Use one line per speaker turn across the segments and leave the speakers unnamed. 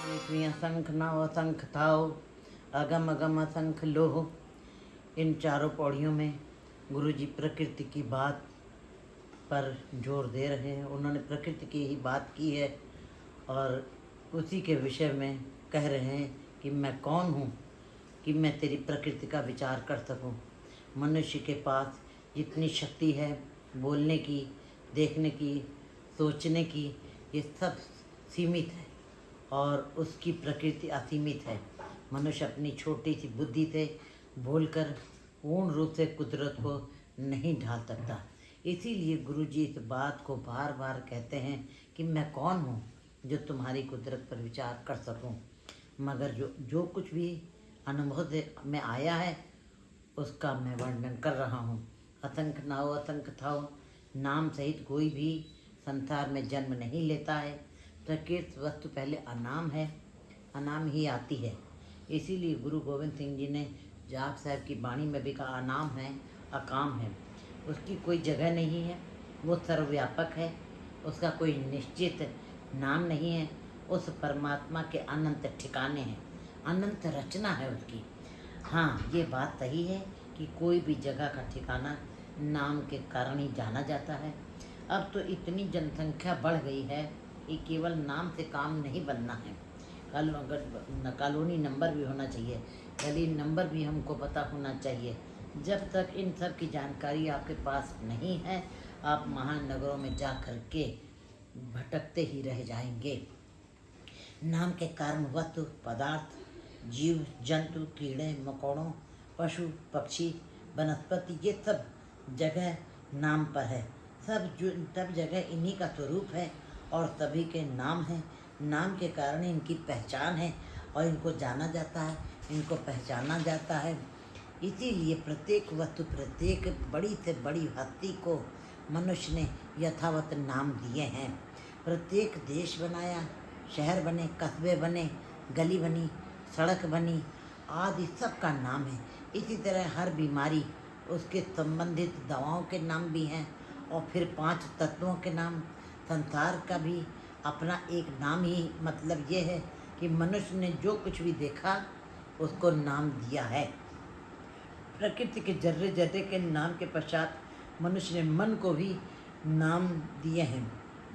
एकवीं असंख नव असंख थाव अगम अगम असंख लोह। इन चारों पौड़ियों में गुरु जी प्रकृति की बात पर जोर दे रहे हैं। उन्होंने प्रकृति की ही बात की है और उसी के विषय में कह रहे हैं कि मैं कौन हूँ कि मैं तेरी प्रकृति का विचार कर सकूँ। मनुष्य के पास जितनी शक्ति है बोलने की, देखने की, सोचने की, ये सब सीमित है और उसकी प्रकृति असीमित है। मनुष्य अपनी छोटी सी बुद्धि से बोलकर पूर्ण रूप से कुदरत को नहीं ढाल सकता। इसीलिए गुरु जी इस बात को बार बार कहते हैं कि मैं कौन हूँ जो तुम्हारी कुदरत पर विचार कर सकूँ। मगर जो कुछ भी अनुभव में आया है उसका मैं वर्णन कर रहा हूँ। असंख नाव असंख थाव, नाम सहित कोई भी संसार में जन्म नहीं लेता है। प्रकृत वस्तु पहले अनाम है, अनाम ही आती है। इसीलिए गुरु गोविंद सिंह जी ने जाप साहब की वाणी में भी कहा अनाम है, अकाम है। उसकी कोई जगह नहीं है, वो सर्वव्यापक है, उसका कोई निश्चित नाम नहीं है। उस परमात्मा के अनंत ठिकाने हैं, अनंत रचना है उसकी। हाँ, ये बात सही है कि कोई भी जगह का ठिकाना नाम के कारण ही जाना जाता है। अब तो इतनी जनसंख्या बढ़ गई है कि केवल नाम से काम नहीं बनना है। कॉलोनी नंबर भी होना चाहिए, गली नंबर भी हमको पता होना चाहिए। जब तक इन सब की जानकारी आपके पास नहीं है, आप महानगरों में जा कर के भटकते ही रह जाएंगे। नाम के कारण वस्तु, पदार्थ, जीव जंतु, कीड़े मकोड़ों, पशु पक्षी, वनस्पति, ये सब जगह नाम पर है। सब जगह इन्हीं का स्वरूप है और सभी के नाम हैं। नाम के कारण इनकी पहचान है और इनको जाना जाता है, इनको पहचाना जाता है। इसीलिए प्रत्येक वस्तु, प्रत्येक बड़ी से बड़ी हस्ती को मनुष्य ने यथावत नाम दिए हैं। प्रत्येक देश बनाया, शहर बने, कस्बे बने, गली बनी, सड़क बनी, आदि सब का नाम है। इसी तरह हर बीमारी, उसके संबंधित दवाओं के नाम भी हैं और फिर 5 तत्वों के नाम। संसार का भी अपना एक नाम ही मतलब ये है कि मनुष्य ने जो कुछ भी देखा उसको नाम दिया है। प्रकृति के जर्रे जर्रे के नाम के पश्चात मनुष्य ने मन को भी नाम दिए हैं।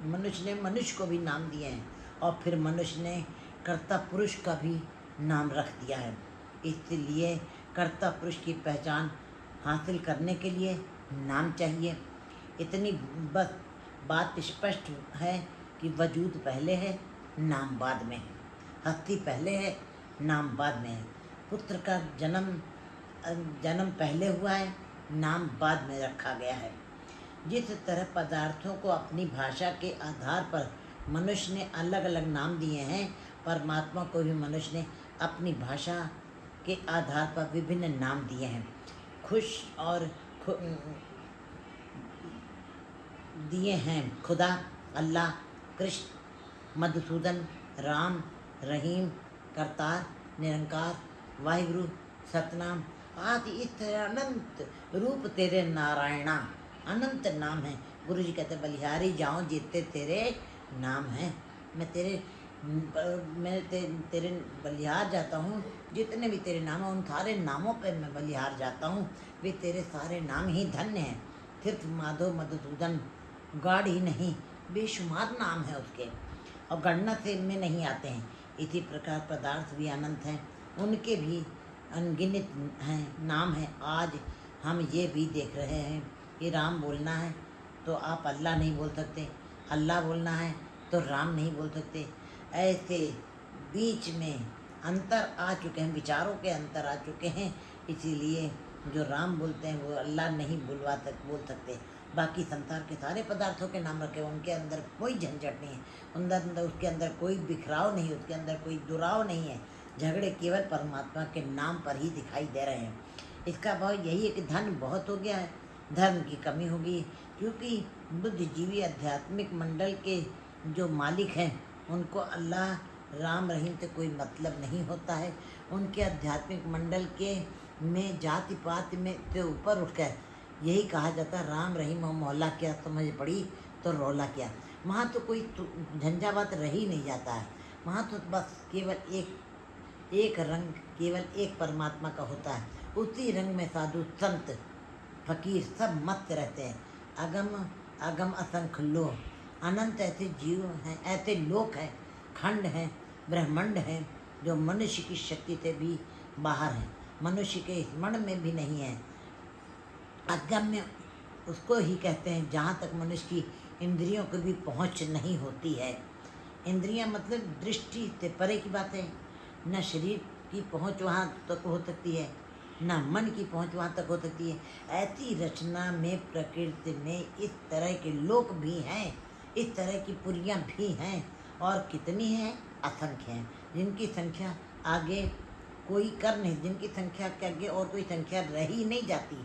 मनुष्य ने मनुष्य को भी नाम दिए हैं और फिर मनुष्य ने कर्ता पुरुष का भी नाम रख दिया है। इसलिए कर्ता पुरुष की पहचान हासिल करने के लिए नाम चाहिए। इतनी बस बात स्पष्ट है कि वजूद पहले है, नाम बाद में है। हस्ती पहले है, नाम बाद में है। पुत्र का जन्म पहले हुआ है, नाम बाद में रखा गया है। जिस तरह पदार्थों को अपनी भाषा के आधार पर मनुष्य ने अलग अलग नाम दिए हैं, परमात्मा को भी मनुष्य ने अपनी भाषा के आधार पर विभिन्न नाम दिए हैं। खुश और दिए हैं खुदा, अल्लाह, कृष्ण, मधुसूदन, राम, रहीम, करतार, निरंकार, वाहिगुरु, सतनाम आदि। इस तरह अनंत रूप तेरे नारायणा, अनंत नाम है। गुरु जी कहते बलिहारी जाऊँ जितने तेरे नाम हैं। मैं तेरे बलिहार जाता हूँ। जितने भी तेरे नाम हैं उन सारे नामों पर मैं बलिहार जाता हूँ। वे तेरे सारे नाम ही धन्य हैं। तीर्थ, माधव, मधुसूदन गाढ़ ही नहीं, बेशुमार नाम है उसके और गणना से में नहीं आते हैं। इसी प्रकार पदार्थ भी अनंत हैं, उनके भी अनगिनत हैं, नाम हैं। आज हम ये भी देख रहे हैं कि राम बोलना है तो आप अल्लाह नहीं बोल सकते, अल्लाह बोलना है तो राम नहीं बोल सकते। ऐसे बीच में अंतर आ चुके हैं, विचारों के अंतर आ चुके हैं। इसीलिए जो राम बोलते हैं वो अल्लाह नहीं बोल सकते। बाकी संसार के सारे पदार्थों के नाम रखे, उनके अंदर कोई झंझट नहीं है, उसके अंदर कोई बिखराव नहीं, उसके अंदर कोई दुराव नहीं है। झगड़े केवल परमात्मा के नाम पर ही दिखाई दे रहे हैं। इसका भाव यही है कि धन बहुत हो गया है, धर्म की कमी होगी, क्योंकि बुद्धिजीवी आध्यात्मिक मंडल के जो मालिक हैं उनको अल्लाह, राम, रहीम से कोई मतलब नहीं होता है। उनके आध्यात्मिक मंडल के में जाति पाति में से ऊपर उठकर यही कहा जाता है राम रहीम और मौला क्या समझ पड़ी तो रौला क्या। वहाँ तो कोई झंझावात रह ही नहीं जाता है। वहाँ तो बस केवल एक रंग, केवल एक परमात्मा का होता है। उसी रंग में साधु संत फकीर सब मस्त रहते हैं। अगम अगम असंख्य लोक, अनंत ऐसे जीव हैं, ऐसे लोक हैं, खंड हैं, ब्रह्मांड हैं, जो मनुष्य की शक्ति से भी बाहर हैं, मनुष्य के स्मरण में भी नहीं है। अगम्य उसको ही कहते हैं जहाँ तक मनुष्य की इंद्रियों की भी पहुँच नहीं होती है। इंद्रियां मतलब दृष्टि से परे की बात है। न शरीर की पहुँच वहाँ तक हो सकती है, न मन की पहुँच वहाँ तक हो सकती है। ऐसी रचना में, प्रकृति में इस तरह के लोक भी हैं, इस तरह की पुरियाँ भी हैं, और कितनी हैं, असंख्य हैं, जिनकी संख्या आगे कोई कर नहीं, जिनकी संख्या के आगे और कोई संख्या रह ही नहीं जाती,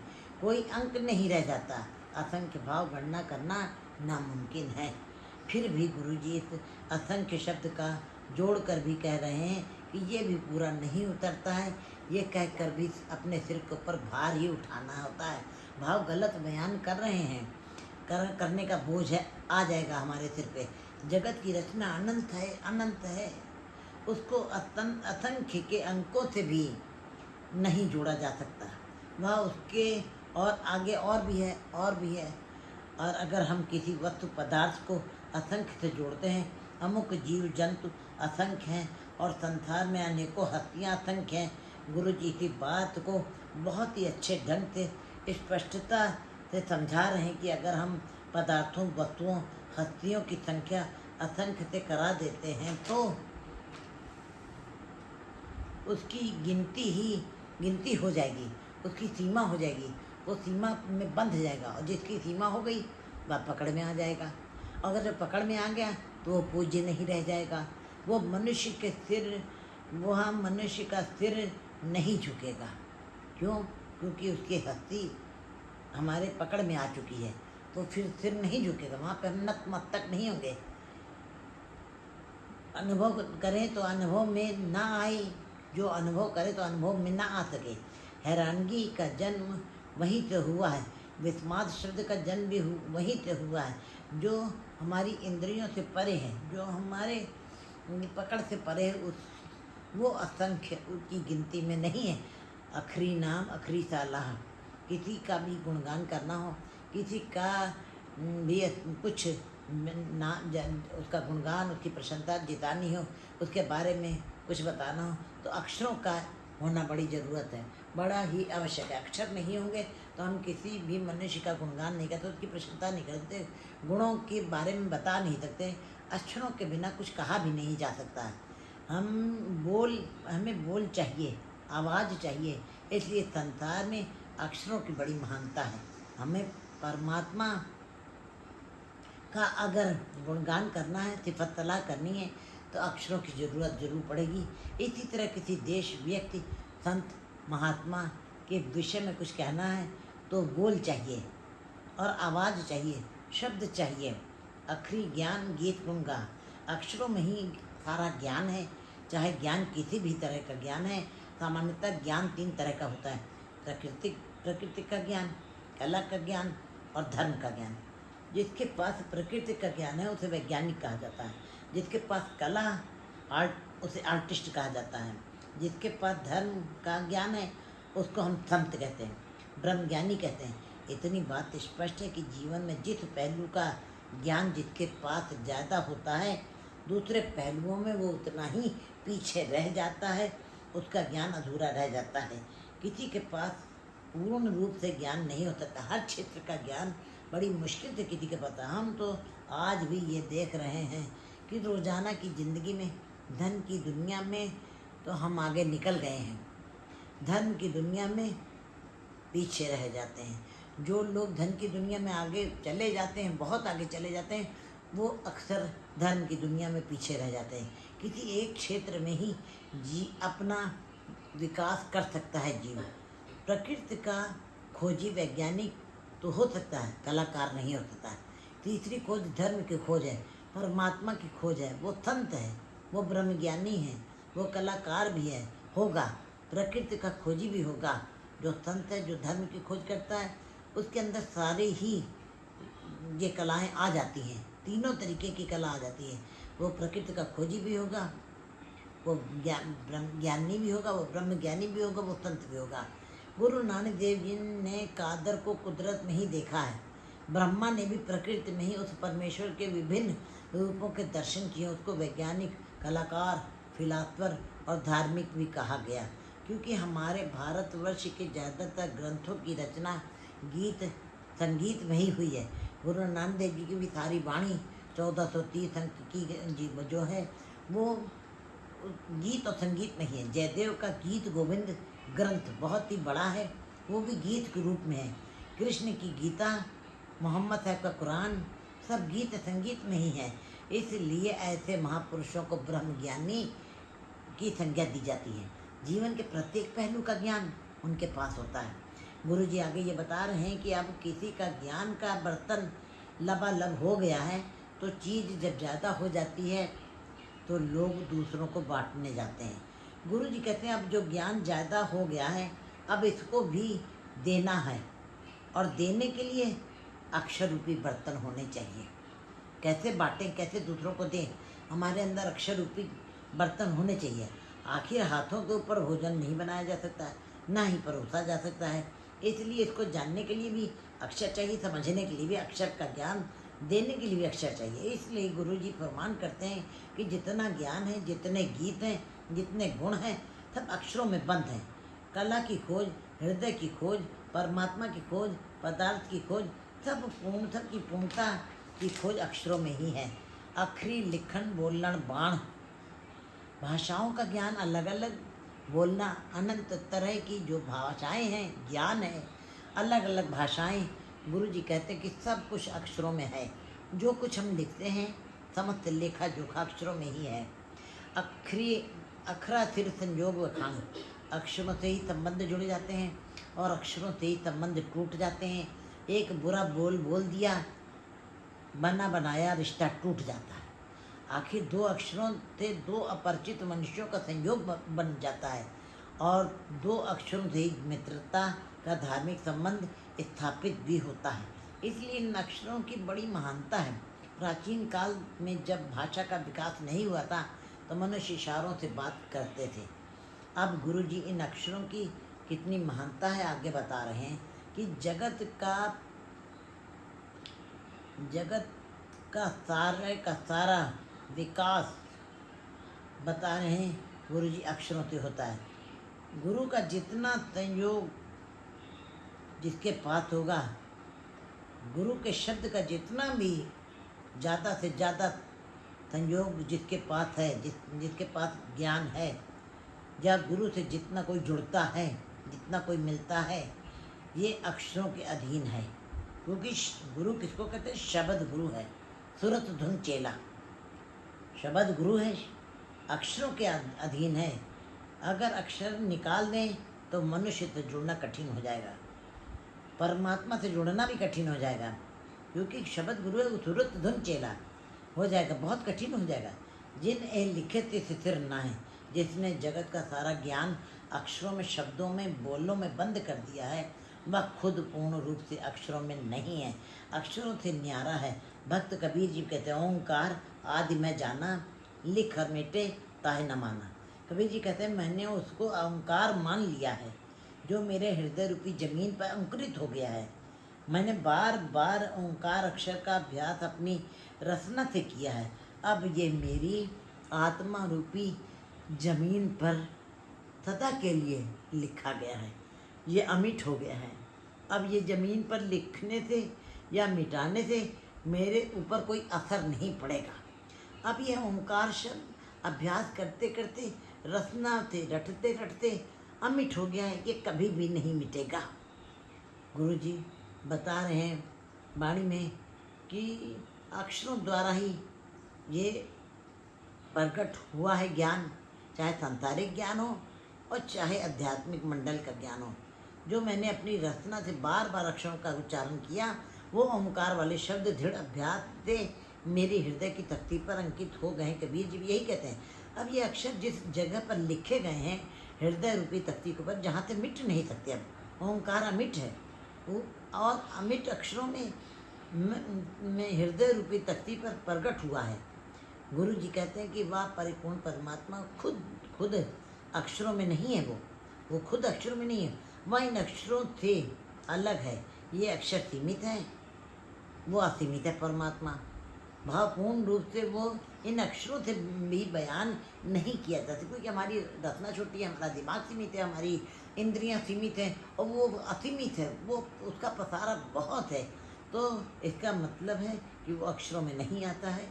कोई अंक नहीं रह जाता। असंख्य भाव गणना करना नामुमकिन है। फिर भी गुरुजी इस असंख्य शब्द का जोड़कर भी कह रहे हैं कि ये भी पूरा नहीं उतरता है। ये कहकर भी अपने सिर के ऊपर भार ही उठाना होता है। भाव गलत बयान कर रहे हैं, करने का बोझ है, आ जाएगा हमारे सिर पे। जगत की रचना अनंत है, अनंत है, उसको असंख्य के अंकों से भी नहीं जोड़ा जा सकता। वह उसके और आगे और भी है, और भी है। और अगर हम किसी वस्तु पदार्थ को असंख्य से जोड़ते हैं, अमुक जीव जंतु असंख्य हैं और संसार में अनेकों हस्तियाँ असंख्य हैं। गुरु जी की बात को बहुत ही अच्छे ढंग से स्पष्टता से समझा रहे हैं कि अगर हम पदार्थों, वस्तुओं, हस्तियों की संख्या असंख्य से करा देते हैं तो उसकी गिनती हो जाएगी, उसकी सीमा हो जाएगी, वो सीमा में बंध जाएगा, और जिसकी सीमा हो गई वह पकड़ में आ जाएगा। अगर जब पकड़ में आ गया तो वो पूज्य नहीं रह जाएगा। वो मनुष्य के सिर, वहाँ मनुष्य का सिर नहीं झुकेगा। क्यों? क्योंकि उसकी हस्ती हमारे पकड़ में आ चुकी है, तो फिर सिर नहीं झुकेगा, वहाँ पर हम नतमस्तक नहीं होंगे। अनुभव करें तो अनुभव में ना आए, जो अनुभव करे तो अनुभव में ना आ सके। हैरानगी का जन्म वहीं से हुआ है, विस्माद शब्द का जन्म भी वहीं से हुआ है, जो हमारी इंद्रियों से परे है, जो हमारे पकड़ से परे है, वो असंख्य की गिनती में नहीं है। आखिरी नाम आखिरी सालाह, किसी का भी गुणगान करना हो, किसी का भी कुछ ना उसका गुणगान, उसकी प्रशंसा जितानी हो, उसके बारे में कुछ बताना हो, तो अक्षरों का होना बड़ी ज़रूरत है, बड़ा ही आवश्यक है। अक्षर नहीं होंगे तो हम किसी भी मनुष्य का गुणगान नहीं करते, उसकी प्रशंसा नहीं करते, गुणों के बारे में बता नहीं सकते। अक्षरों के बिना कुछ कहा भी नहीं जा सकता है। हमें बोल चाहिए, आवाज़ चाहिए, इसलिए संसार में अक्षरों की बड़ी महानता है। हमें परमात्मा का अगर गुणगान करना है, सिफत तलाह करनी है, तो अक्षरों की ज़रूरत जरूर पड़ेगी। इसी तरह किसी देश, व्यक्ति, संत, महात्मा के विषय में कुछ कहना है तो बोल चाहिए, और आवाज़ चाहिए, शब्द चाहिए। आखिरी ज्ञान गीत गुणगा, अक्षरों में ही सारा ज्ञान है। चाहे ज्ञान किसी भी तरह का ज्ञान है, सामान्यतः ज्ञान 3 तरह का होता है, प्रकृति का ज्ञान, कला का ज्ञान और धर्म का ज्ञान। जिसके पास प्रकृति का ज्ञान है उसे वैज्ञानिक कहा जाता है, जिसके पास कला उसे आर्टिस्ट कहा जाता है, जिसके पास धर्म का ज्ञान है उसको हम संत कहते हैं, ब्रह्मज्ञानी कहते हैं। इतनी बात स्पष्ट है कि जीवन में जिस पहलू का ज्ञान जिसके पास ज़्यादा होता है, दूसरे पहलुओं में वो उतना ही पीछे रह जाता है, उसका ज्ञान अधूरा रह जाता है। किसी के पास पूर्ण रूप से ज्ञान नहीं हो सकता, हर क्षेत्र का ज्ञान बड़ी मुश्किल से किसी के पता। हम तो आज भी ये देख रहे हैं कि रोज़ाना की ज़िंदगी में, धन की दुनिया में तो हम आगे निकल गए हैं, धर्म की दुनिया में पीछे रह जाते हैं। जो लोग धन की दुनिया में आगे चले जाते हैं, बहुत आगे चले जाते हैं, वो अक्सर धर्म की दुनिया में पीछे रह जाते हैं। किसी एक क्षेत्र में ही अपना विकास कर सकता है जीव। प्रकृति का खोजी वैज्ञानिक तो हो सकता है, कलाकार नहीं हो सकता है। तीसरी खोज धर्म की खोज है, परमात्मा की खोज है, वो संत है, वो ब्रह्मज्ञानी है, वो कलाकार भी है, होगा, प्रकृति का खोजी भी होगा। जो संत है, जो धर्म की खोज करता है, उसके अंदर सारे ही ये कलाएं आ जाती हैं, तीनों तरीके की कला आ जाती है। वो प्रकृति का खोजी भी होगा, वो ब्रह्म ज्ञानी भी होगा, वो ब्रह्म ज्ञानी भी होगा, वो संत भी होगा। गुरु नानक देव जी ने कादर को कुदरत में ही देखा है। ब्रह्मा ने भी प्रकृति में ही उस परमेश्वर के विभिन्न रूपों के दर्शन किए। उसको वैज्ञानिक, कलाकार, फिलासफर और धार्मिक भी कहा गया, क्योंकि हमारे भारतवर्ष के ज़्यादातर ग्रंथों की रचना गीत संगीत में ही हुई है। गुरु नानक देव जी की भी सारी वाणी 1430 अंक की जो है वो गीत और संगीत में ही है। जयदेव का गीत गोविंद ग्रंथ बहुत ही बड़ा है, वो भी गीत के रूप में है। कृष्ण की गीता, मोहम्मद साहब का कुरान, सब गीत संगीत में ही है। इसलिए ऐसे महापुरुषों को ब्रह्म ज्ञानी की संज्ञा दी जाती है। जीवन के प्रत्येक पहलू का ज्ञान उनके पास होता है। गुरु जी आगे ये बता रहे हैं कि अब किसी का ज्ञान का बर्तन लबालब हो गया है तो चीज़ जब ज़्यादा हो जाती है तो लोग दूसरों को बांटने जाते हैं। गुरु जी कहते हैं अब जो ज्ञान ज़्यादा हो गया है अब इसको भी देना है, और देने के लिए अक्षर रूपी बर्तन होने चाहिए। कैसे बांटें, कैसे दूसरों को दें? हमारे अंदर अक्षर रूपी बर्तन होने चाहिए। आखिर हाथों के ऊपर भोजन नहीं बनाया जा सकता है, ना ही परोसा जा सकता है। इसलिए इसको जानने के लिए भी अक्षर चाहिए, समझने के लिए भी अक्षर का ज्ञान, देने के लिए भी अक्षर चाहिए। इसलिए गुरु जी फरमान करते हैं कि जितना ज्ञान है, जितने गीत हैं, जितने गुण हैं, सब अक्षरों में बंद हैं। कला की खोज, हृदय की खोज, परमात्मा की खोज, पदार्थ की खोज, सब की पूर्णता की खोज अक्षरों में ही है। अखरी लिखन बोलण बाण, भाषाओं का ज्ञान अलग अलग बोलना, अनंत तरह की जो भाषाएं हैं, ज्ञान है, अलग अलग भाषाएं। गुरु जी कहते हैं कि सब कुछ अक्षरों में है। जो कुछ हम लिखते हैं समस्त लेखा जोखा अक्षरों में ही है। अखरा सिर संयोग वखान, अक्षरों से ही संबंध जुड़ जाते हैं और अक्षरों से ही संबंध टूट जाते हैं। एक बुरा बोल दिया, बना बनाया रिश्ता टूट जाता है। आखिर दो अक्षरों से दो अपरिचित मनुष्यों का संयोग बन जाता है, और दो अक्षरों से ही मित्रता का धार्मिक संबंध स्थापित भी होता है। इसलिए इन अक्षरों की बड़ी महानता है। प्राचीन काल में जब भाषा का विकास नहीं हुआ था तो मनुष्य इशारों से बात करते थे। अब गुरु जी इन अक्षरों की कितनी महानता है आगे बता रहे हैं कि जगत का सारा विकास बता रहे हैं गुरु जी अक्षरों से होता है। गुरु का जितना संयोग जिसके पास होगा, गुरु के शब्द का जितना भी ज़्यादा से ज़्यादा संयोग जिसके पास है, जिसके पास ज्ञान है, या गुरु से जितना कोई जुड़ता है, जितना कोई मिलता है, ये अक्षरों के अधीन है। क्योंकि गुरु किसको कहते हैं? शब्द गुरु है, सुरत धुन चेला। शब्द गुरु है, अक्षरों के अधीन है। अगर अक्षर निकाल दें तो मनुष्य से जुड़ना कठिन हो जाएगा, परमात्मा से जुड़ना भी कठिन हो जाएगा। क्योंकि शब्द गुरु है, वो सुरत धुन चेला हो जाएगा, बहुत कठिन हो जाएगा। जिन ए लिखे ते सिर ना है, जिसने जगत का सारा ज्ञान अक्षरों में, शब्दों में, बोलों में बंद कर दिया है, वह खुद पूर्ण रूप से अक्षरों में नहीं है, अक्षरों से न्यारा है। भक्त कबीर जी कहते हैं ओंकार आदि मैं जाना, लिख और मिटे ताहे न माना। कबीर जी कहते हैं मैंने उसको ओंकार मान लिया है जो मेरे हृदय रूपी जमीन पर अंकुरित हो गया है। मैंने बार बार ओंकार अक्षर का अभ्यास अपनी रचना से किया है। अब ये मेरी आत्मा रूपी जमीन पर सदा के लिए लिखा गया है, ये अमिट हो गया है। अब ये ज़मीन पर लिखने से या मिटाने से मेरे ऊपर कोई असर नहीं पड़ेगा। अब यह ओंकार शब्द अभ्यास करते करते, रचना से रटते रटते अमिट हो गया है, ये कभी भी नहीं मिटेगा। गुरु जी बता रहे हैं वाणी में कि अक्षरों द्वारा ही ये प्रकट हुआ है ज्ञान, चाहे सांसारिक ज्ञान हो और चाहे आध्यात्मिक मंडल का ज्ञान हो। जो मैंने अपनी रचना से बार बार अक्षरों का उच्चारण किया, वो ओंकार वाले शब्द दृढ़ अभ्यास से मेरे हृदय की तख्ती पर अंकित हो गए हैं। कबीर जी भी यही कहते हैं। अब ये अक्षर जिस जगह पर लिखे गए हैं हृदय रूपी तख्ती के ऊपर, जहाँ से मिट नहीं सकते। अब ओंकार अमिट है, और अमिट अक्षरों में हृदय रूपी तख्ती पर प्रकट हुआ है। गुरु जी कहते हैं कि वह परिपूर्ण परमात्मा खुद खुद अक्षरों में नहीं है, वो खुद अक्षरों में नहीं है, वह इन अक्षरों से अलग है। ये अक्षर सीमित हैं, वो असीमित है परमात्मा। भावपूर्ण रूप से वो इन अक्षरों से भी बयान नहीं किया जा सकता, क्योंकि हमारी रचना छोटी है, हमारा दिमाग सीमित है, हमारी इंद्रियां सीमित हैं, और वो असीमित है, वो उसका पसारा बहुत है। तो इसका मतलब है कि वो अक्षरों में नहीं आता है,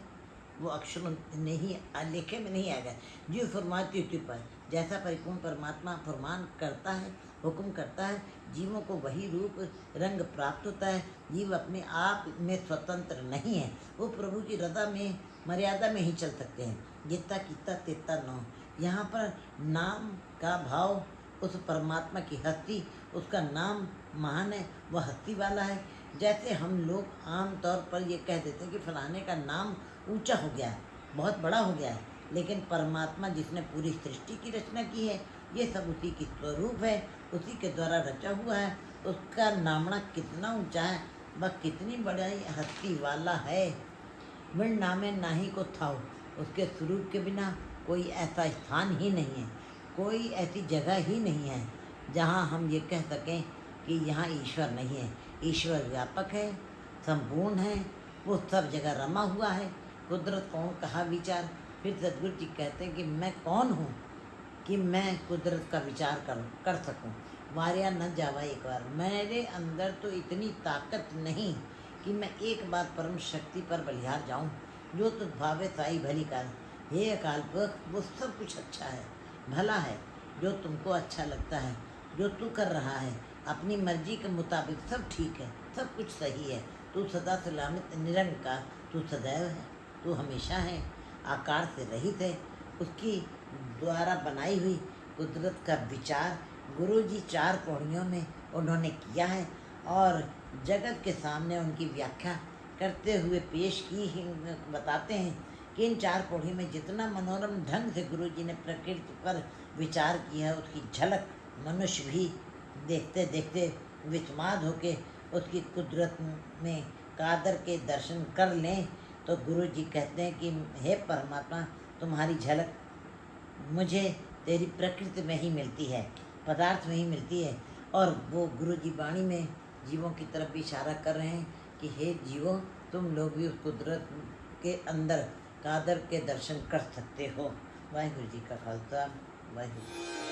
वो अक्षरों नहीं लेखे में नहीं आएगा। जीव फरमाती उसी पर जैसा परिपूर्ण परमात्मा फरमान करता है, हुक्म करता है, जीवों को वही रूप रंग प्राप्त होता है। जीव अपने आप में स्वतंत्र नहीं है, वो प्रभु की रजा में मर्यादा में ही चल सकते हैं। जितना कितना तितना नौ। यहाँ पर नाम का भाव उस परमात्मा की हस्ती, उसका नाम महान है, वह हस्ती वाला है। जैसे हम लोग आम तौर पर ये कह देते हैं कि फलाने का नाम ऊंचा हो गया है, बहुत बड़ा हो गया है, लेकिन परमात्मा जिसने पूरी सृष्टि की रचना की है, ये सब उसी की स्वरूप है, उसी के द्वारा रचा हुआ है। उसका नामना कितना ऊंचा है, वह कितनी बड़ी हस्ती वाला है। विण नामे नाही को थाओ, उसके स्वरूप के बिना कोई ऐसा स्थान ही नहीं है, कोई ऐसी जगह ही नहीं है जहाँ हम ये कह सकें कि यहाँ ईश्वर नहीं है। ईश्वर व्यापक है, संपूर्ण है, वो सब जगह रमा हुआ है। कुदरत कौन कहा विचार। फिर सदगुरु जी कहते हैं कि मैं कौन हूँ कि मैं कुदरत का विचार कर सकूं। वारिया न जावा एक बार, मेरे अंदर तो इतनी ताकत नहीं कि मैं एक बार परम शक्ति पर बलिहार जाऊं। जो तुझ भावे साई भली कर, हे अकाल पुरख, वो सब कुछ अच्छा है, भला है, जो तुमको अच्छा लगता है, जो तू कर रहा है अपनी मर्जी के मुताबिक सब ठीक है, सब कुछ सही है। तू सदा सलामत निरंकार, तू सदैव है, तू हमेशा है, आकार से रहित है। उसकी द्वारा बनाई हुई कुदरत का विचार गुरु जी 4 पौड़ियों में उन्होंने किया है, और जगत के सामने उनकी व्याख्या करते हुए पेश की ही बताते हैं कि इन 4 पौड़ियों में जितना मनोरम ढंग से गुरु जी ने प्रकृति पर विचार किया है, उसकी झलक मनुष्य भी देखते देखते विस्माद होके उसकी कुदरत में कादर के दर्शन कर लें। तो गुरु जी कहते हैं कि हे परमात्मा, तुम्हारी झलक मुझे तेरी प्रकृति में ही मिलती है, पदार्थ में ही मिलती है। और वो गुरु जी वाणी में जीवों की तरफ भी इशारा कर रहे हैं कि हे जीवों, तुम लोग भी उस कुदरत के अंदर कादर के दर्शन कर सकते हो। वाहिगुरु जी का खालसा, वाहिगुरु।